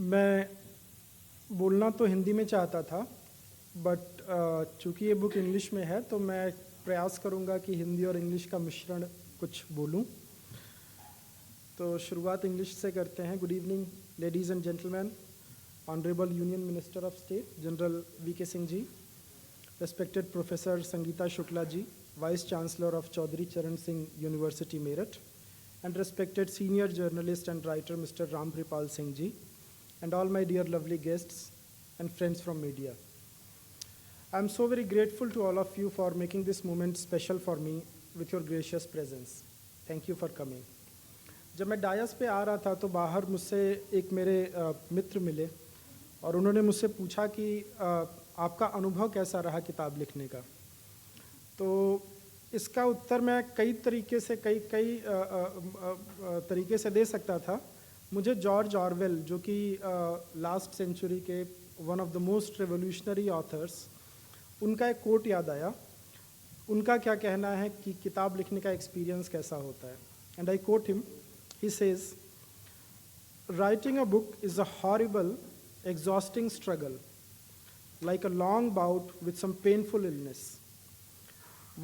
मैं बोलना तो हिंदी में चाहता था, बट चूँकि ये बुक इंग्लिश में है तो मैं प्रयास करूँगा कि हिंदी और इंग्लिश का मिश्रण कुछ बोलूँ। तो शुरुआत इंग्लिश से करते हैं। Good evening ladies and gentleman, honourable union minister of state general V K. Singh ji, respected Professor Sangeeta Shukla ji, Vice Chancellor of Chaudhary Charan Singh University, Meerut, and respected senior journalist and writer Mr. Rampripal Singh ji, and all my dear lovely guests and friends from media. I am so very grateful to all of you for making this moment special for me with your gracious presence. Thank you for coming. जब मैं DISE पे आ रहा था तो बाहर मुझसे एक मेरे मित्र मिले और उन्होंने मुझसे पूछा कि आपका अनुभव कैसा रहा किताब लिखने का। तो इसका उत्तर मैं कई तरीके से दे सकता था। मुझे जॉर्ज ऑरवेल, जो कि लास्ट सेंचुरी के one of the most revolutionary authors, उनका एक कोट याद आया। उनका क्या कहना है कि किताब लिखने का एक्सपीरियंस कैसा होता है। And I quote him, he says, writing a book is a horrible exhausting struggle, like a long bout with some painful illness.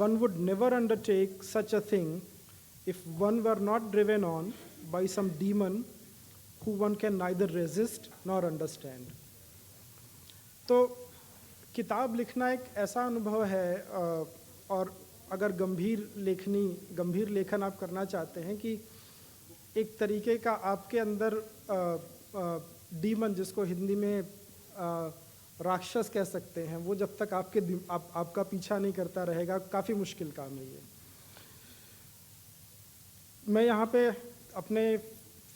One would never undertake such a thing if one were not driven on by some demon who one can neither resist nor understand. तो किताब लिखना एक ऐसा अनुभव है, और अगर गंभीर लेखन आप करना चाहते हैं कि एक तरीके का आपके अंदर डीमन, जिसको हिंदी में राक्षस कह सकते हैं, वो जब तक आपका पीछा नहीं करता रहेगा, काफ़ी मुश्किल काम है ये। मैं यहाँ पे अपने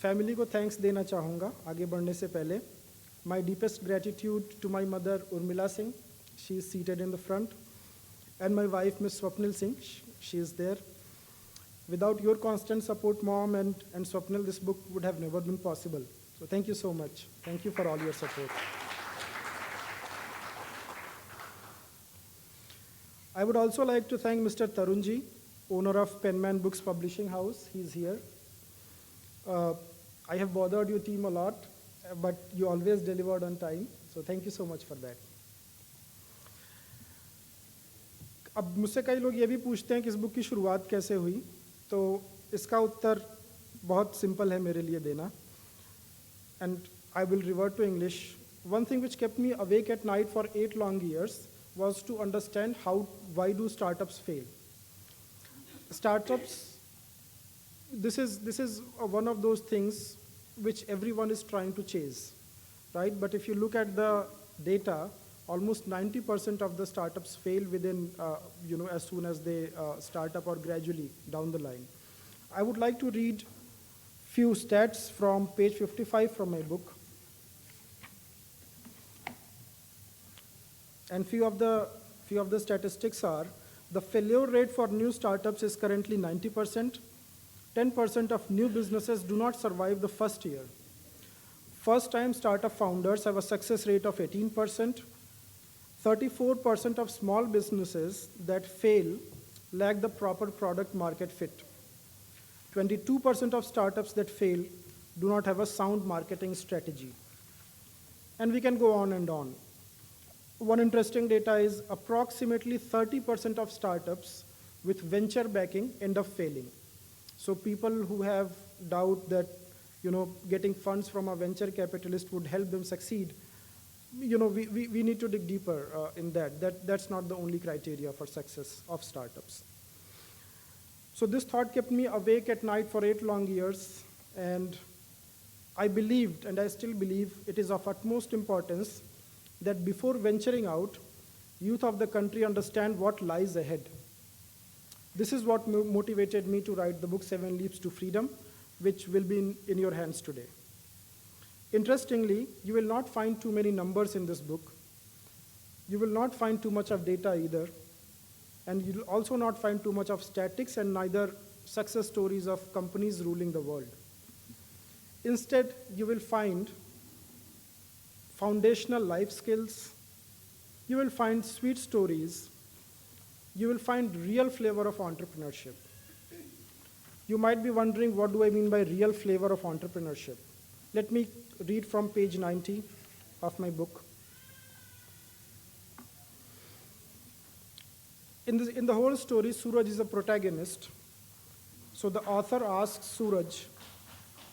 फैमिली को थैंक्स देना चाहूँगा आगे बढ़ने से पहले। My deepest gratitude to my mother Urmila Singh, she is seated in the front, and my wife miss Swapnil Singh, she is there. Without your constant support, Mom and Swapnil, this book would have never been possible. So thank you so much. Thank you for all your support. I would also like to thank Mr. Tarunji, owner of Penman Books Publishing House. He's here. I have bothered your team a lot, but you always delivered on time. So thank you so much for that. अब मुझसे कई लोग ये भी पूछते हैं कि इस बुक की शुरुआत कैसे हुई। तो इसका उत्तर बहुत सिंपल है मेरे लिए देना, and I will revert to English. One thing which kept me awake at night for 8 long years was to understand why do startups fail. Startups, this is one of those things which everyone is trying to chase, right? But if you look at the data, almost 90% of the startups fail within, as soon as they start up or gradually down the line. I would like to read few stats from page 55 from my book. And few of the statistics are: the failure rate for new startups is currently 90%. 10% of new businesses do not survive the first year. First-time startup founders have a success rate of 18%. 34% of small businesses that fail lack the proper product market fit. 22% of startups that fail do not have a sound marketing strategy. And we can go on and on. One interesting data is approximately 30% of startups with venture backing end up failing. So people who have doubt that getting funds from a venture capitalist would help them succeed, we need to dig deeper in that. That's not the only criteria for success of startups. So this thought kept me awake at night for 8 long years, and I believed, and I still believe, it is of utmost importance that before venturing out, youth of the country understand what lies ahead. This is what motivated me to write the book 7 Leaps to Freedom, which will be in your hands today. Interestingly, you will not find too many numbers in this book. You will not find too much of data either. And you will also not find too much of statistics and neither success stories of companies ruling the world. Instead, you will find foundational life skills. You will find sweet stories. You will find real flavor of entrepreneurship. You might be wondering, what do I mean by real flavor of entrepreneurship? Let me read from page 90 of my book. In the whole story, Suraj is a protagonist. So the author asks Suraj,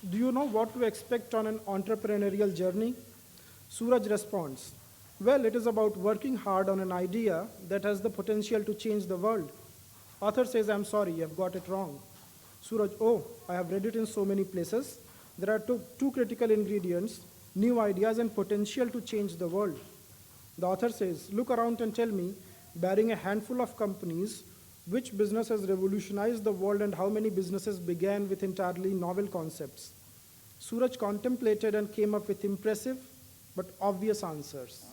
do you know what to expect on an entrepreneurial journey? Suraj responds, well, it is about working hard on an idea that has the potential to change the world. Author says, I'm sorry, you have got it wrong. Suraj, oh, I have read it in so many places. There are two critical ingredients, new ideas and potential to change the world. The author says, look around and tell me, barring a handful of companies, which business has revolutionized the world and how many businesses began with entirely novel concepts? Suraj contemplated and came up with impressive but obvious answers.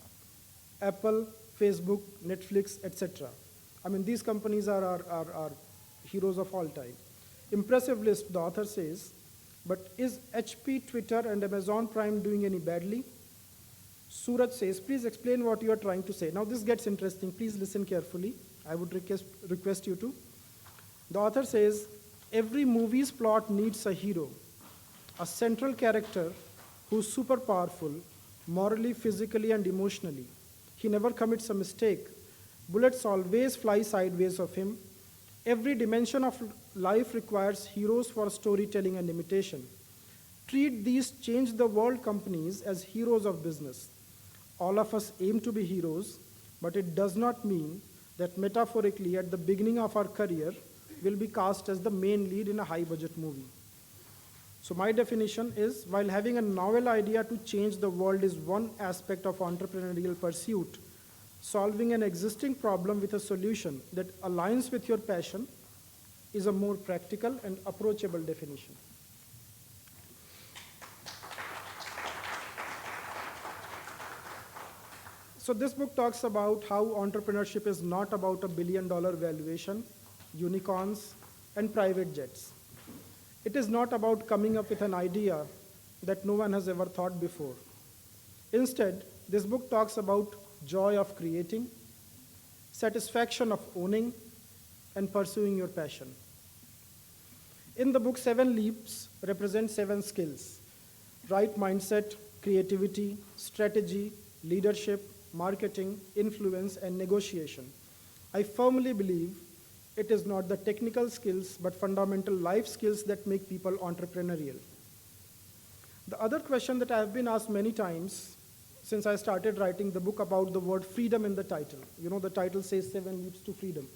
Apple, Facebook, Netflix, etc. I mean, these companies are heroes of all time. Impressive list, the author says, but is HP, Twitter, and Amazon Prime doing any badly? Suraj says, please explain what you are trying to say. Now this gets interesting. Please listen carefully. I would request you to. The author says, every movie's plot needs a hero, a central character who's super powerful, morally, physically, and emotionally. He never commits a mistake. Bullets always fly sideways of him. Every dimension of life requires heroes for storytelling and imitation. Treat these change the world companies as heroes of business. All of us aim to be heroes, but it does not mean that metaphorically at the beginning of our career will be cast as the main lead in a high-budget movie. So my definition is, while having a novel idea to change the world is one aspect of entrepreneurial pursuit, solving an existing problem with a solution that aligns with your passion is a more practical and approachable definition. So this book talks about how entrepreneurship is not about $1 billion valuation, unicorns, and private jets. It is not about coming up with an idea that no one has ever thought before. Instead, this book talks about joy of creating, satisfaction of owning, and pursuing your passion. In the book, 7 leaps represent 7 skills: right mindset, creativity, strategy, leadership, marketing, influence, and negotiation. I firmly believe it is not the technical skills, but fundamental life skills that make people entrepreneurial. The other question that I have been asked many times since I started writing the book about the word freedom in the title. You know, the title says 7 leaps to freedom.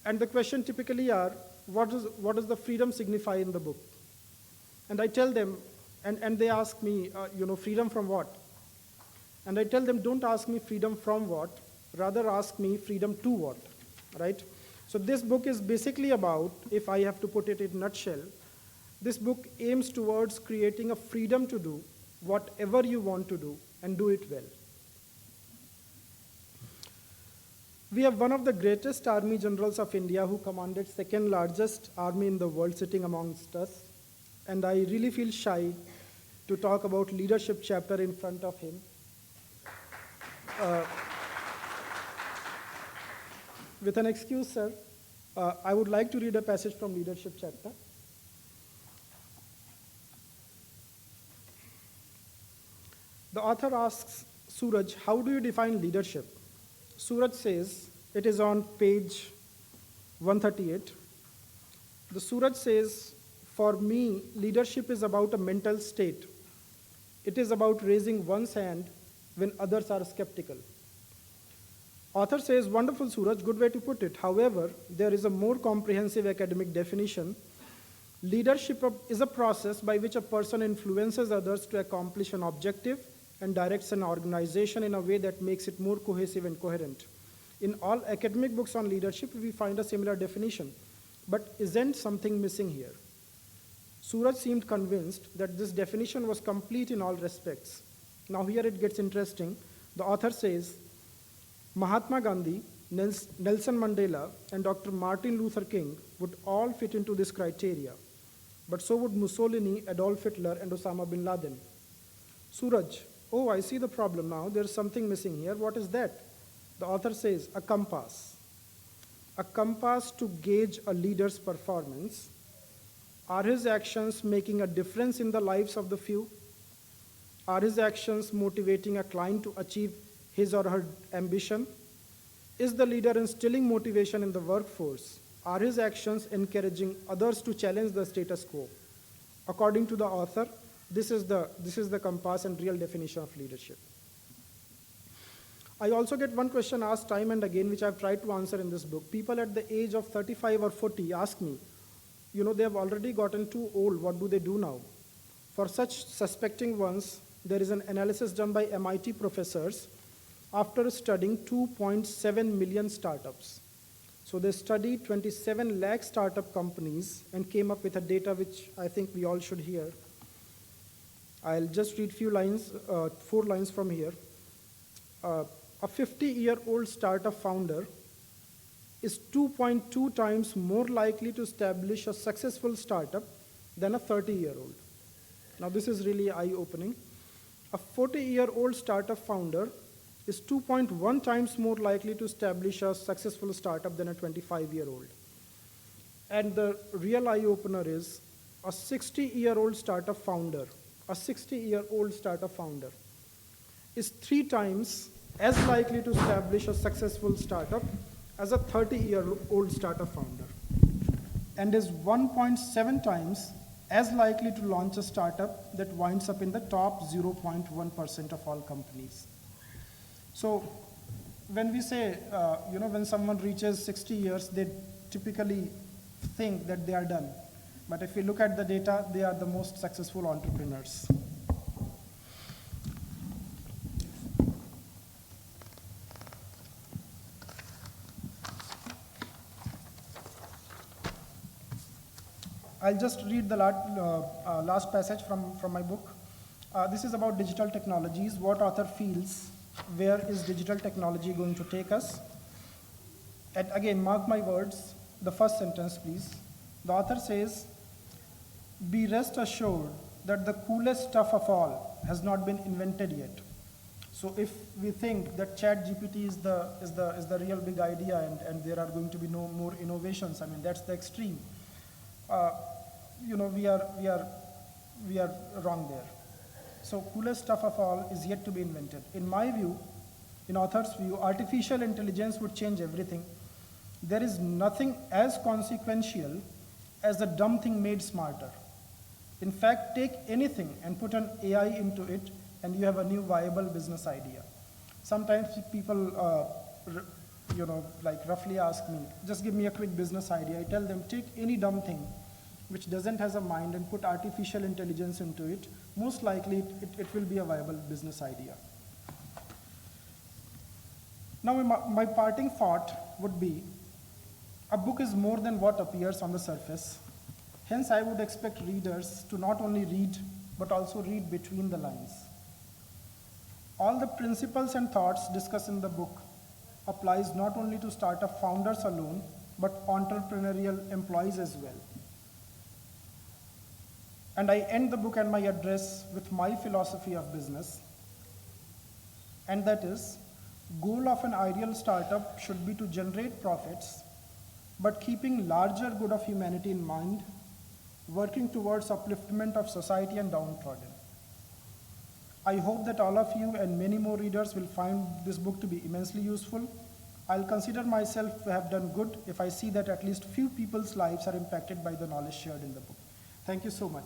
And the question typically are, what does the freedom signify in the book? And I tell them, and they ask me, freedom from what? And I tell them, don't ask me freedom from what, rather ask me freedom to what, right? So this book is basically about, if I have to put it in a nutshell, this book aims towards creating a freedom to do whatever you want to do and do it well. We have one of the greatest army generals of India who commanded second largest army in the world sitting amongst us. And I really feel shy to talk about leadership chapter in front of him. With an excuse, sir, I would like to read a passage from leadership chapter. The author asks Suraj, how do you define leadership? Suraj says, it is on page 138. The Suraj says, for me, leadership is about a mental state. It is about raising one's hand when others are skeptical. Author says, wonderful, Suraj, good way to put it. However, there is a more comprehensive academic definition. Leadership is a process by which a person influences others to accomplish an objective and directs an organization in a way that makes it more cohesive and coherent. In all academic books on leadership, we find a similar definition. But isn't something missing here? Suraj seemed convinced that this definition was complete in all respects. Now here it gets interesting. The author says, Mahatma Gandhi, Nelson Mandela, and Dr. Martin Luther King would all fit into this criteria. But so would Mussolini, Adolf Hitler, and Osama bin Laden. Suraj, oh, I see the problem now. There's something missing here. What is that? The author says, a compass. A compass to gauge a leader's performance. Are his actions making a difference in the lives of the few? Are his actions motivating a client to achieve his or her ambition? Is the leader instilling motivation in the workforce? Are his actions encouraging others to challenge the status quo? According to the author, this is the compass and real definition of leadership. I also get one question asked time and again, which I've tried to answer in this book. People at the age of 35 or 40 ask me, they have already gotten too old, what do they do now? For such suspecting ones, there is an analysis done by MIT professors after studying 2.7 million startups. So they studied 27 lakh startup companies and came up with a data which I think we all should hear. I'll just read few lines, 4 lines from here. A 50-year-old startup founder is 2.2 times more likely to establish a successful startup than a 30-year-old. Now this is really eye-opening. A 40-year-old startup founder is 2.1 times more likely to establish a successful startup than a 25-year-old. And the real eye-opener is a 60-year-old startup founder, is 3 times as likely to establish a successful startup as a 30-year-old startup founder, and is 1.7 times as likely to launch a startup that winds up in the top 0.1% of all companies. So when we say, when someone reaches 60 years, they typically think that they are done. But if we look at the data, they are the most successful entrepreneurs. I'll just read the last passage from my book. This is about digital technologies. What author feels, where is digital technology going to take us? And again, mark my words, the first sentence, please. The author says, "Be rest assured that the coolest stuff of all has not been invented yet." So if we think that ChatGPT is the real big idea and there are going to be no more innovations, I mean, that's the extreme. We are wrong there. So coolest stuff of all is yet to be invented. In my view, in author's view, artificial intelligence would change everything. There is nothing as consequential as a dumb thing made smarter. In fact, take anything and put an AI into it and you have a new viable business idea. Sometimes people, roughly ask me, just give me a quick business idea. I tell them, take any dumb thing which doesn't have a mind and put artificial intelligence into it. Most likely it will be a viable business idea. Now my parting thought would be, a book is more than what appears on the surface. Hence I would expect readers to not only read, but also read between the lines. All the principles and thoughts discussed in the book applies not only to startup founders alone, but entrepreneurial employees as well. And I end the book and my address with my philosophy of business, and that is, goal of an ideal startup should be to generate profits, but keeping larger good of humanity in mind, working towards upliftment of society and downtrodden. I hope that all of you and many more readers will find this book to be immensely useful. I'll consider myself to have done good if I see that at least few people's lives are impacted by the knowledge shared in the book. Thank you so much.